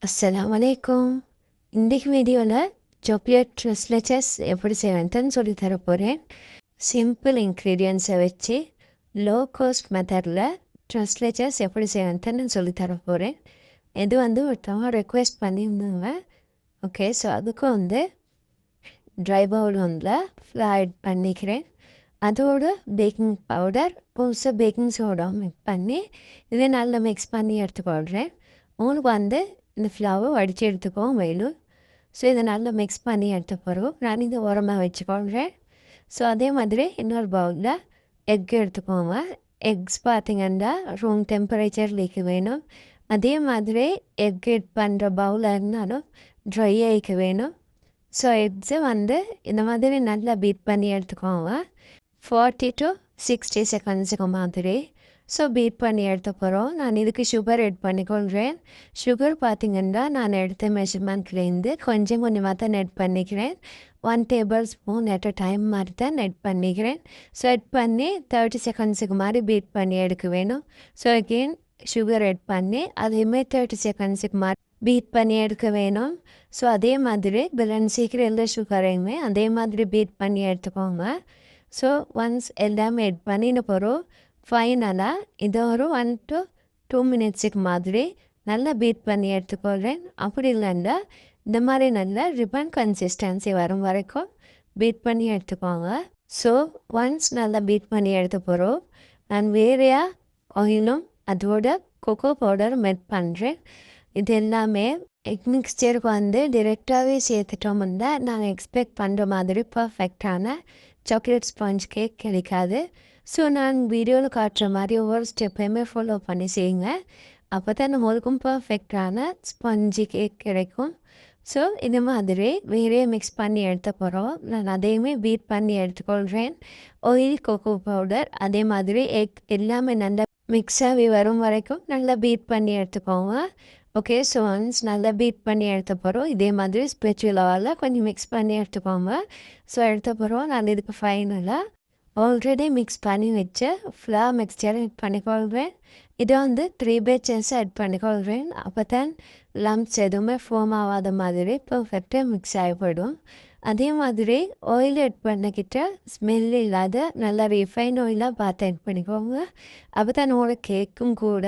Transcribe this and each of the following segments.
அஸ்ஸலாமு அலைக்கும். இன்றைக்கு வீடியோவில் சாக்லேட் ட்ரெஸ்லெச்சஸ் எப்படி செய்வேன்ட்டுன்னு சொல்லி தர போகிறேன். சிம்பிள் இன்க்ரீடியன்ஸை வச்சு லோ காஸ்ட் மெத்தடில் ட்ரெஸ்லெச்சஸ் எப்படி செய்வேன்ட்டுன்னு சொல்லி தர போகிறேன். இது ஒருத்தவங்க ரெக்வெஸ்ட் பண்ணியிருந்தாங்க. ஓகே, ஸோ அதுக்கு ட்ரை பவுல் ஃப்ளைட் பண்ணிக்கிறேன். அதோடு பேக்கிங் பவுடர் புதுசாக பேக்கிங் சோடா மிக்ஸ் பண்ணி இதை நல்லா மிக்ஸ் பண்ணி எடுத்துக்கொள்கிறேன். உங்களுக்கு இந்த ஃப்ளவர் வடித்து எடுத்துக்கோங்க வேணும். ஸோ இதை நல்லா மிக்ஸ் பண்ணி எடுத்த பிறகு நான் இதை உரமாக வச்சுக்கொள்கிறேன். ஸோ அதே மாதிரி இன்னொரு பவுலில் எக் எடுத்துக்கோங்க. எக்ஸ் பார்த்திங்கன்னா ரூம் டெம்பரேச்சர்லேக்கு வேணும். அதே மாதிரி எக் எட் பண்ணுற பவுலில் இருந்தாலும் ட்ரை ஆகிக்க வேணும். ஸோ எக்ஸை இந்த மாதிரி நல்லா பீட் பண்ணி எடுத்துக்கோங்க. 40 to 60 செகண்ட்ஸுக்கு மாதிரி. ஸோ பீட் பண்ணி எடுத்த போகிறோம். நான் இதுக்கு சுகர் ஆட் பண்ணிக்கொள்கிறேன். சுகர் பார்த்திங்கன்னா நான் எடுத்த மெஷர்மெண்ட்லேருந்து கொஞ்சமாக தான் ஆட் பண்ணிக்கிறேன். 1 table spoon at a time மாதிரி தான் ஆட் பண்ணிக்கிறேன். ஸோ ஆட் பண்ணி 30 செகண்ட்ஸுக்கு மாதிரி பீட் பண்ணி எடுக்க வேணும். ஸோ அகெயின் சுகர் ஆட் பண்ணி அதையுமே 30 செகண்ட்ஸுக்கு மாதிரி பீட் பண்ணி எடுக்க வேணும். ஸோ அதே மாதிரி பிலன் சீக்கிரம் எல்லா சுகரையுமே அதே மாதிரி பீட் பண்ணி எடுத்துக்கோங்க. ஸோ ஒன்ஸ் எல்லாமே ஆட் பண்ணின பிறகு ஃபைனலாக இதை ஒரு 1 to 2 மினிட்ஸுக்கு மாதிரி நல்லா பீட் பண்ணி எடுத்துக்கொள்கிறேன். அப்படி இல்லைன்னா இந்த மாதிரி நல்லா ரிப்பன் கன்சிஸ்டன்சி வரும் வரைக்கும் பீட் பண்ணி எடுத்துக்கோங்க. ஸோ ஒன்ஸ் நல்லா பீட் பண்ணி எடுத்த பிறகு நான் வேறையாக ஆயிலும் அதோட கொக்கோ பவுடர் மெட் பண்ணுறேன். இது எல்லாமே எக் மிக்ஸ்சருக்கு டிரெக்டாகவே சேர்த்துட்டோம்னா நாங்கள் எக்ஸ்பெக்ட் பண்ணுற மாதிரி பர்ஃபெக்டான சாக்லேட் ஸ்பாஞ்ச் கேக் கிடைக்காது. ஸோ நான் வீடியோவில் காட்டுற மாதிரி ஒவ்வொரு ஸ்டெப்பையுமே ஃபாலோ பண்ணி செய்யுங்க. அப்போ தான் நம்மளுக்கும் பர்ஃபெக்டான ஸ்பாஞ்சி கேக் கிடைக்கும். ஸோ இந்த மாதிரி வேறே மிக்ஸ் பண்ணி எடுத்த போகிறோம். நான் அதையுமே பீட் பண்ணி எடுத்துக்கொள்கிறேன். ஆயில் கொக்கோ பவுடர் அதே மாதிரி எக் எல்லாமே நல்லா மிக்ஸாகி வரும் வரைக்கும் நல்லா பீட் பண்ணி எடுத்துக்கோங்க. ஓகே, ஸோ ஒன்ஸ் நல்லா பீட் பண்ணி எடுத்த போகிறோம். இதே மாதிரி ஸ்பெச்சுலாவால் கொஞ்சம் மிக்ஸ் பண்ணி எடுத்துக்கோங்க. ஸோ எடுத்த போகிறோம். நான் இதுக்கு ஃபைனலாக ஆல்ரெடி மிக்ஸ் பண்ணி வச்ச ஃப்ளவர் மிக்ஸ்சர் ஆட் பண்ணிக்கொள்கிறேன். இதை 3 பேட்சஸ் ஆட் பண்ணிக்கொள்கிறேன். அப்போ தான் லம்ப்ஸ் எதுவுமே ஃபார்ம் ஆகாத மாதிரி பர்ஃபெக்டாக மிக்ஸ் ஆகி போயிடும். அதே மாதிரி ஆயில் ஆட் பண்ணிக்கிட்ட ஸ்மெல் இல்லாத நல்லா ரிஃபைன் ஆயிலாக பார்த்து ஆட் பண்ணிக்கோங்க. அப்போ தான் உங்களோட கேக்கும் கூட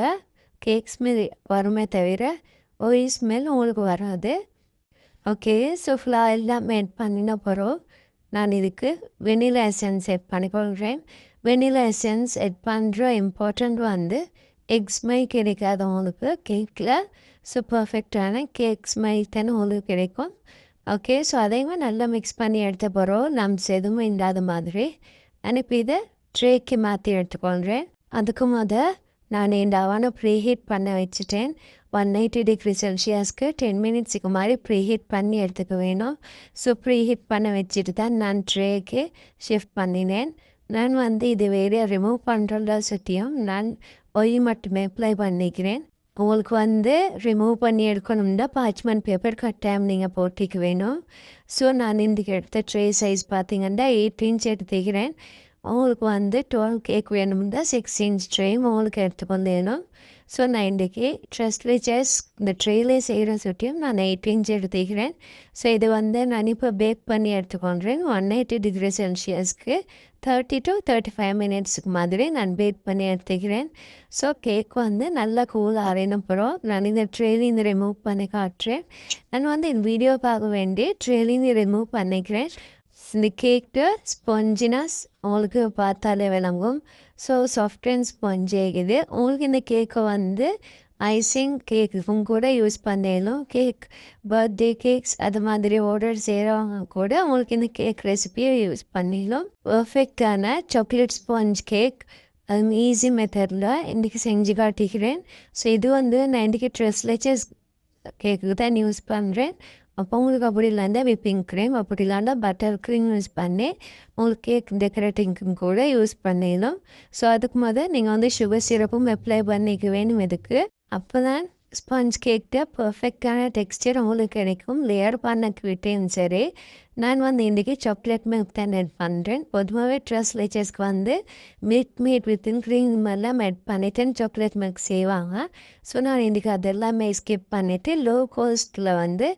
கேக் ஸ்மெல் வருமே தவிர ஆயில் ஸ்மெல் உங்களுக்கு வராது. ஓகே, ஸோ ஃப்ளவர் எல்லாம் ஆட் பண்ணின பிறகு நான் இதுக்கு வெனிலா எசன்ஸ் ஆட் பண்ணிக்கொள்கிறேன். வெனிலா எசன்ஸ் ஆட் பண்ணுற இம்பார்ட்டண்ட் எக் ஸ்மெல் கிடைக்காதவங்களுக்கு கேக்கில் ஸோ பர்ஃபெக்டான கேக் ஸ்மெல் தானே உங்களுக்கு கிடைக்கும். ஓகே, ஸோ அதையுமே நல்லா மிக்ஸ் பண்ணி எடுத்த பிறகு லம்ப்ஸ் எதுவும் இல்லாத மாதிரி அனுப்பி இதை ட்ரேக்கு மாற்றி எடுத்துக்கொள்கிறேன். அதுக்கு நான் இந்த அவனை ப்ரீஹீட் பண்ண வச்சுட்டேன். 180 டிகிரி செல்சியஸ்க்கு 10 மினிட்ஸுக்கு மாதிரி ப்ரீஹீட் பண்ணி எடுத்துக்க வேணும். ஸோ ப்ரீஹீட் பண்ண வச்சுட்டு தான் நான் ட்ரேக்கு ஷிஃப்ட் பண்ணினேன். நான் இது வேறு ரிமூவ் பண்ணுறதா சுற்றியும் நான் ஆயில் மட்டுமே அப்ளை பண்ணிக்கிறேன். உங்களுக்கு ரிமூவ் பண்ணி எடுக்கணும்னா பார்ச்மெண்ட் பேப்பர் கட்டாயம் நீங்கள் போட்டிக்க வேணும். ஸோ நான் இன்றைக்கி எடுத்த ட்ரே சைஸ் பார்த்திங்கன்னா 8 இன்ச் எடுத்துக்கிறேன். உங்களுக்கு 12 கேக் வேணும்னா 6 இன்ச் ட்ரே உங்களுக்கு எடுத்துக்கொண்டு வேணும். ஸோ நான் இன்றைக்கி ட்ரெஸ்லெச்சஸ் இந்த ட்ரேலே செய்கிற சுட்டியும் நான் 8 இன்ச் எடுத்துக்கிறேன். ஸோ இது நான் இப்போ பேக் பண்ணி எடுத்துக்கொள்கிறேன். 180 டிகிரி செல்சியஸ்க்கு 30 to 35 மினிட்ஸுக்கு மாதிரி நான் பேக் பண்ணி எடுத்துக்கிறேன். ஸோ கேக் நல்லா கூல் ஆறின அப்புறம் நான் இந்த ட்ரேலிருந்து ரிமூவ் பண்ணி காட்டுறேன். நான் இந்த வீடியோ பார்க்க வேண்டி ட்ரேலிருந்து ரிமூவ் பண்ணிக்கிறேன். இந்த கேக்கு ஸ்பாஞ்சினஸ் உங்களுக்கு பார்த்தாலே விளங்கும். ஸோ சாஃப்ட் அண்ட் ஸ்பாஞ்சி ஆகுது. உங்களுக்கு இந்த கேக்கை ஐசிங் கேக்குக்கும் கூட யூஸ் பண்ணலும். கேக் பர்த்டே கேக்ஸ் அது மாதிரி ஆர்டர் செய்கிறவங்க கூட உங்களுக்கு இந்த கேக் ரெசிபியை யூஸ் பண்ணிடலாம். பர்ஃபெக்டான சாக்லேட் ஸ்பாஞ்ச் கேக் அது ஈஸி மெத்தடில் இன்றைக்கி செஞ்சு காட்டிக்கிறேன். ஸோ இது நான் இன்றைக்கி ட்ரெஸ்லெச்சஸ் கேக்கு தான் யூஸ் பண்ணுறேன். அப்போ உங்களுக்கு அப்படி இல்லைன்னா விப்பிங் க்ரீம் அப்படி இல்லைன்னா பட்டர் க்ரீம் யூஸ் பண்ணி உங்களுக்கு கேக் டெக்கரேட்டிங்க்கும் கூட யூஸ் பண்ணிடலாம். ஸோ அதுக்கு நீங்கள் சுகர் சிரப்பும் அப்ளை பண்ணிக்க வேணும். இதுக்கு அப்போ தான் ஸ்பாஞ்ச் கேக்கிட்ட பர்ஃபெக்டான டெக்ஸ்டர் உங்களுக்கு கிடைக்கும். லேயர் பண்ணக்கிட்டேயும் சரி. நான் வந்து இன்றைக்கி சாக்லேட் மில்க் தான் ஆட் பண்ணுறேன். பொதுவாகவே ட்ரஸ் லேச்சஸ்க்கு வந்து மில்க் மேட் வித்தின் க்ரீம் எல்லாம் ஆட் பண்ணிட்டு சாக்லேட் மில்க் செய்வாங்க. ஸோ நான் இன்றைக்கி அதெல்லாமே ஸ்கிப் பண்ணிவிட்டு லோ காஸ்ட்டில் வந்து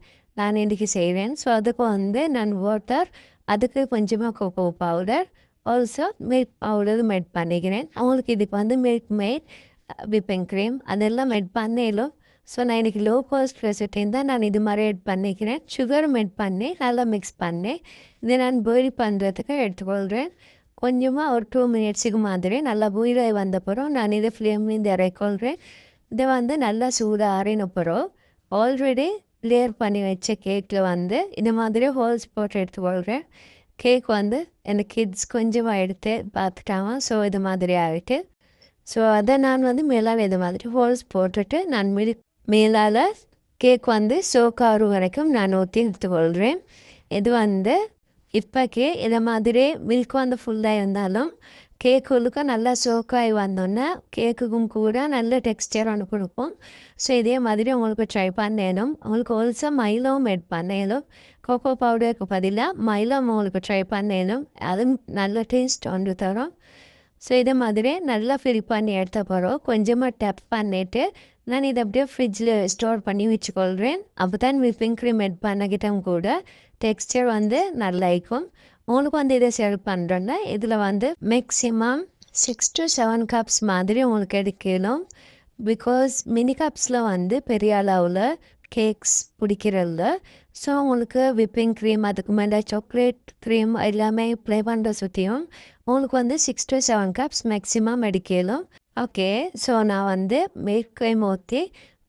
நான் இன்றைக்கி செய்கிறேன். ஸோ அதுக்கு வந்து நான் வாட்டர், அதுக்கு கொஞ்சமாக கோகோ பவுடர், ஆல்சோ மில்க் பவுடரும் ஆட் பண்ணிக்கிறேன். அவங்களுக்கு இதுக்கு வந்து மில்க் மேட், விப்பிங் க்ரீம் அதெல்லாம் ஆட் பண்ணிடலாம். ஸோ நான் இன்றைக்கி லோ காஸ்ட் ரெசிபின்னு தான் நான் இது மாதிரி ஆட் பண்ணிக்கிறேன். சுகரும் ஆட் பண்ணி நல்லா மிக்ஸ் பண்ணி இதை நான் பாயில் பண்ணுறதுக்கு எடுத்துக்கொள்கிறேன். கொஞ்சமாக ஒரு 2 மினிட்ஸுக்கு மாதிரி நல்லா பாயில் ஆகி வந்தப்பறம் நான் இதை ஃப்ளேம்லேருந்து இறக்கிக்கொள்கிறேன். இதை வந்து நல்லா சூடாக ஆறினப்புறம் ஆல்ரெடி லேயர் பண்ணி வச்ச கேக்கில் வந்து இந்த மாதிரி ஹோல்ஸ் போட்டு எடுத்துக்கொள்கிறேன். கேக் வந்து எனக்கு கிட்ஸ் கொஞ்சமாக எடுத்து பார்த்துட்டாங்க. ஸோ இது மாதிரி ஆகிட்டு ஸோ அதை நான் வந்து மேலால் இது மாதிரி ஹோல்ஸ் போட்டுட்டு நான் மேலால் கேக் வந்து சோக்காறு வரைக்கும் நான் ஊற்றி எடுத்துக்கொள்கிறேன். இது வந்து இப்போக்கே இதை மாதிரி மில்க் வந்து ஃபுல்லாக இருந்தாலும் கேக்குள்ளுக்கு நல்லா சோக்காகி வந்தோன்னே கேக்குக்கும் கூட நல்ல டெக்ஸ்டர் ஒன்று கொடுக்கும். ஸோ இதே மாதிரி உங்களுக்கு ட்ரை பண்ணணும். உங்களுக்கு ஆல்சோ மைலோவும் ஆட் பண்ணணும். கோகோ பவுடருக்கு பதிலாக மைலம் உங்களுக்கு ட்ரை பண்ணணும். அதுவும் நல்ல டேஸ்ட் ஒன்று தரும். ஸோ இதே மாதிரி நல்லா ஃபில் பண்ணி எடுத்த பிறகு கொஞ்சமாக டப் பண்ணிவிட்டு நான் இதை அப்படியே ஃப்ரிட்ஜில் ஸ்டோர் பண்ணி வச்சுக்கொள்கிறேன். அப்போ தான் விப்பிங் க்ரீம் ஆட் பண்ணிக்கிட்டோம் கூட டெக்ஸ்டர் வந்து நல்லா இருக்கும். உங்களுக்கு வந்து இதை சேல் பண்ணுறோன்னா இதில் வந்து மேக்ஸிமம் 6 to 7 கப்ஸ் மாதிரி உங்களுக்கு எடுக்கணும். பிகாஸ் மினி கப்ஸில் வந்து பெரிய அளவில் கேக்ஸ் பிடிக்கிறதில்ல. ஸோ உங்களுக்கு விப்பிங் க்ரீம் அதுக்கு மேலே சாக்லேட் க்ரீம் எல்லாமே ப்ளே பண்ணுற சுற்றியும் உங்களுக்கு வந்து 6 to 7 கப்ஸ் மேக்ஸிமம் எடுக்கணும். ஓகே, ஸோ நான் வந்து மில்க் க்ரீம் ஊற்றி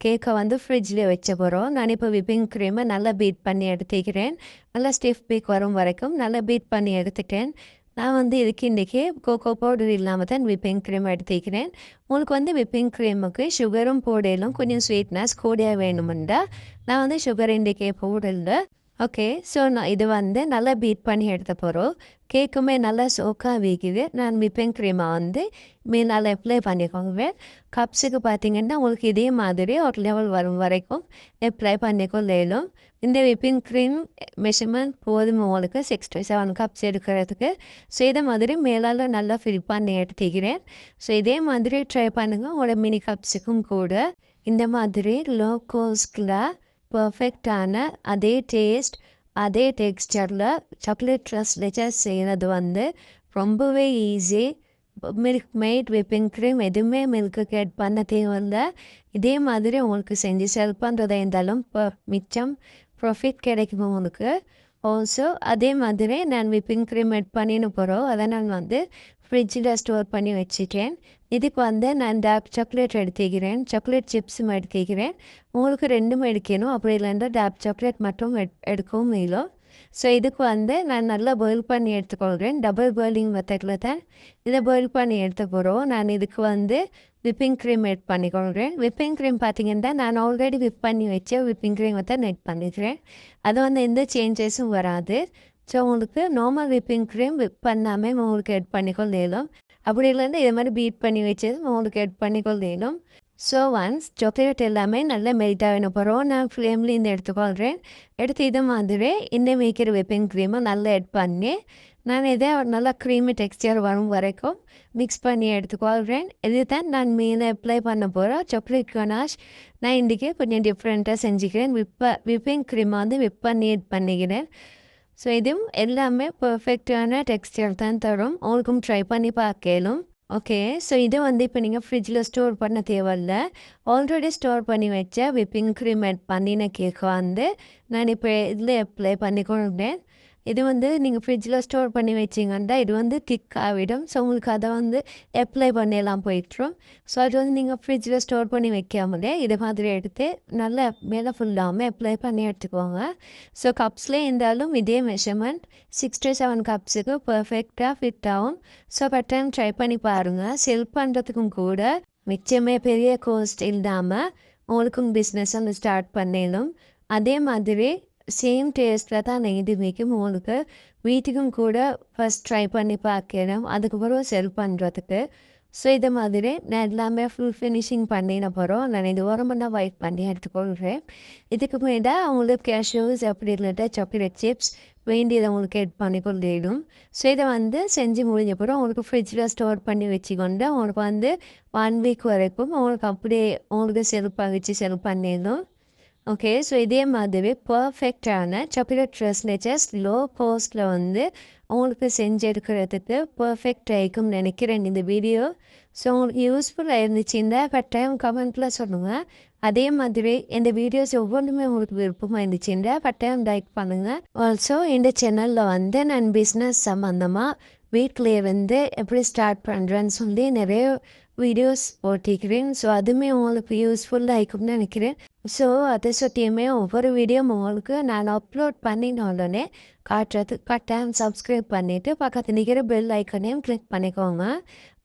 கேக்கை வந்து ஃப்ரிட்ஜில் வச்ச போகிறோம். நான் இப்போ விப்பிங் க்ரீமை நல்லா பீட் பண்ணி எடுத்துக்கிறேன். நல்லா ஸ்டிஃப் பீக் வரும் வரைக்கும் நல்லா பீட் பண்ணி எடுத்துட்டேன். நான் வந்து இதுக்கு இன்றைக்கி கோகோ பவுடர் இல்லாமல் தான் விப்பிங் க்ரீம் எடுத்துக்கிறேன். உங்களுக்கு வந்து விப்பிங் க்ரீமுக்கு சுகரும் போடலும் கொஞ்சம் ஸ்வீட்னஸ் கூடியாக வேணுமெண்டா நான் வந்து சுகர் இன்றைக்கே போடல. ஓகே, ஸோ நான் இது வந்து நல்லா பீட் பண்ணி எடுத்த போகிறோம். கேக்குமே நல்லா சோக்காக வீக்குது. நான் விப்பிங் க்ரீமை வந்து மேலால் அப்ளை பண்ணிக்கோங்க. கப்ஸுக்கு பார்த்திங்கன்னா உங்களுக்கு இதே மாதிரி ஒரு லெவல் வரும் வரைக்கும் அப்ளை பண்ணிக்கொள்ளலும். இந்த விப்பிங் க்ரீம் மெஷர்மெண்ட் போதும் உங்களுக்கு 6 to 7 கப்ஸ் எடுக்கிறதுக்கு. ஸோ இதே மாதிரி மேலால் நல்லா ஃபில் பண்ணி எடுத்துக்கிறேன். ஸோ இதே மாதிரி ட்ரை பண்ணுங்கள். உங்களோட மினி கப்ஸுக்கும் கூட இந்த மாதிரி லோ காஸ்ட்டில் பர்ஃபெக்டான அதே டேஸ்ட் அதே டெக்ஸ்டரில் சாக்லேட் ட்ரஸ் லேச்சஸ் செய்கிறது வந்து ரொம்பவே easy. Milk mat whipping cream எதுவுமே மில்க்கு ஆட் பண்ண தேவையில்லை. இதே மாதிரி உங்களுக்கு செஞ்சு செல் பண்ணுறதா இருந்தாலும் மிச்சம் ப்ராஃபிட் கிடைக்கும் உங்களுக்கு. ஆல்சோ அதே மாதிரி நான் விப்பிங் க்ரீம் ஆட் பண்ணின்னு போகிறோம். அதை நான் வந்து ஃப்ரிட்ஜில் ஸ்டோர் பண்ணி வச்சுட்டேன். இதுக்கு வந்து நான் டார்க் சாக்லேட் எடுத்துக்கிறேன். சாக்லேட் சிப்ஸும் எடுத்துக்கிறேன். உங்களுக்கு ரெண்டும் எடுக்கணும். அப்படி இல்லைன்னா டார்க் சாக்லேட் மட்டும் எடுக்கவும் இயலும். ஸோ இதுக்கு வந்து நான் நல்லா பாயில் பண்ணி எடுத்துக்கொள்கிறேன். டபுள் பாயிலிங் மெத்தடில் தான் இதை பாயில் பண்ணி எடுத்த போகிறோம். நான் இதுக்கு வந்து விப்பிங் க்ரீம் ஆட் பண்ணிக்கொள்கிறேன். விப்பிங் க்ரீம் பார்த்திங்கன்னா நான் ஆல்ரெடி விப் பண்ணி வச்சு விப்பிங் க்ரீமை தான் ஆட் பண்ணிக்கிறேன். அது வந்து எந்த சேஞ்சஸும் வராது. ஸோ உங்களுக்கு நார்மல் விப்பிங் க்ரீம் விப் பண்ணாமல் உங்களுக்கு ஆட் பண்ணிக்கொள்ளலும். அப்படி இல்லைன்னா இது மாதிரி பீட் பண்ணி வச்சது உங்களுக்கு ஆட் பண்ணிக்கொள்ளலும். ஸோ ஒன்ஸ் சாக்லேட் எல்லாமே நல்லா மெல்ட் ஆகின போகிறோம். நான் ஃப்ளேம்லேருந்து எடுத்துக்கொள்கிறேன். எடுத்து இது மாதிரி இன்னும் வைக்கிற விப்பிங் க்ரீமை நல்லா ஆட் பண்ணி நான் இதை நல்லா க்ரீமி டெக்ஸ்டர் வரும் வரைக்கும் மிக்ஸ் பண்ணி எடுத்துக்கொள்கிறேன். இது தான் நான் மேலே அப்ளை பண்ண போகிறேன் சாக்லேட் கனாஷ். நான் இன்றைக்கி கொஞ்சம் டிஃப்ரெண்ட்டாக செஞ்சுக்கிறேன். விப்பிங் க்ரீமை வந்து விப் பண்ணி ஆட் பண்ணிக்கிறேன். ஸோ இதுவும் எல்லாமே பர்ஃபெக்டான டெக்ஸ்டர் தான் தரும். உங்களுக்கும் ட்ரை பண்ணி பார்க்கலும். ஓகே, ஸோ இதை வந்து இப்போ நீங்கள் ஃப்ரிட்ஜில் ஸ்டோர் பண்ண தேவையில்ல. ஆல்ரெடி ஸ்டோர் பண்ணி வச்ச விப்பிங் க்ரீம் ஆட் பண்ணின கேக்கை வந்து நான் இப்போ இதில் அப்ளை பண்ணி கொண்டேன். இது வந்து நீங்கள் ஃப்ரிட்ஜில் ஸ்டோர் பண்ணி வச்சிங்கன்னா இது வந்து திக் ஆகிடும். ஸோ உங்களுக்கு அதை வந்து அப்ளை பண்ணியெல்லாம் போயிட்டுரும். ஸோ அது வந்து நீங்கள் ஃப்ரிட்ஜில் ஸ்டோர் பண்ணி வைக்காமலே இது மாதிரி எடுத்து நல்லா மேலே ஃபுல்லாமல் அப்ளை பண்ணி எடுத்துக்கோங்க. ஸோ கப்ஸ்லேயே இருந்தாலும் இதே மெஷர்மெண்ட் 6 to 7 கப்ஸுக்கு பர்ஃபெக்டாக ஃபிட் ஆகும். ஸோ பட்டன் ட்ரை பண்ணி பாருங்கள். செல் பண்ணுறதுக்கும் கூட மிச்சமே பெரிய கோஸ்ட் இல்லாமல் உங்களுக்கும் பிஸ்னஸ் வந்து ஸ்டார்ட் பண்ணிடும். அதே மாதிரி சேம் டேஸ்ட்டில் தான் நான் இதுமேக்கும் உங்களுக்கு வீட்டுக்கும் கூட ஃபஸ்ட் ட்ரை பண்ணி பார்க்கணும். அதுக்கப்புறம் செல் பண்ணுறதுக்கு. ஸோ இதை மாதிரி நான் எல்லாமே ஃபுல் ஃபினிஷிங் பண்ணின போகிறோம். நான் இது ஒரு மணி நேரம் வெயிட் பண்ணி எடுத்துக்கொள்கிறேன். இதுக்கு மேலே அவங்களுக்கு கேஷ்யூஸ் அப்படி இல்லாட்டா சாக்லேட் சிப்ஸ் வேண்டியதை அவங்களுக்கு எட் பண்ணி கொள்ளிடும். ஸோ இதை வந்து செஞ்சு முடிஞ்ச பிறகு அவங்களுக்கு ஃப்ரிட்ஜில் ஸ்டோர் பண்ணி வச்சுக்கொண்டு அவங்களுக்கு வந்து 1 வீக் வரைக்கும் அவங்களுக்கு அப்படியே அவங்களுக்கு செல் பண்ணிடணும். ஓகே, ஸோ இதே மாதிரி பர்ஃபெக்டான சாக்லேட் ட்ரெஸ்லெச்சஸ் லோ காஸ்ட்டில் வந்து உங்களுக்கு செஞ்சு எடுக்கிறதுக்கு பர்ஃபெக்ட் ஆகிக்கும்னு நினைக்கிறேன் இந்த வீடியோ. ஸோ உங்களுக்கு யூஸ்ஃபுல்லாக இருந்துச்சுன்னா கட்டாயம் கமெண்ட்டில் சொல்லுங்கள். அதே மாதிரி இந்த வீடியோஸ் ஒவ்வொன்றுமே உங்களுக்கு விருப்பமாக இருந்துச்சுன்னா கட்டாயம் லைக் பண்ணுங்கள். ஆல்சோ இந்த சேனலில் வந்து நான் பிஸ்னஸ் சம்மந்தமாக வீட்டில் இருந்து எப்படி ஸ்டார்ட் பண்ணுறேன்னு சொல்லி நிறைய வீடியோஸ் போட்டிருக்கிறேன். ஸோ அதுவுமே உங்களுக்கு யூஸ்ஃபுல்லாக இருக்கும்னு நினைக்கிறேன். ஸோ அதை சுற்றியுமே ஒவ்வொரு வீடியோ உங்களுக்கு நான் அப்லோட் பண்ணின உடனே காட்டுறதுக்கு கட்டாயம் சப்ஸ்கிரைப் பண்ணிவிட்டு பக்கத்தில் நிற்கிற பெல் ஐக்கனையும் கிளிக் பண்ணிக்கோங்க.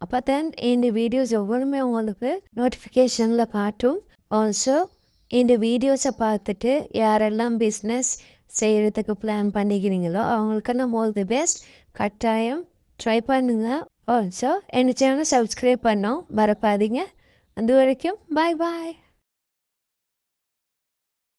அப்போ தான் இந்த வீடியோஸ் ஒவ்வொன்றுமே உங்களுக்கு நோட்டிஃபிகேஷனில் காட்டும். ஆல்சோ இந்த வீடியோஸை பார்த்துட்டு யாரெல்லாம் பிஸ்னஸ் செய்கிறதுக்கு பிளான் பண்ணிக்கிறீங்களோ அவங்களுக்கெல்லாம் ஆல் தி பெஸ்ட். கட்டாயம் ட்ரை பண்ணுங்கள். ஆல்சோ என் சேனலை சப்ஸ்கிரைப் பண்ணோம் மறக்காதீங்க. அது வரைக்கும் பாய் பாய்.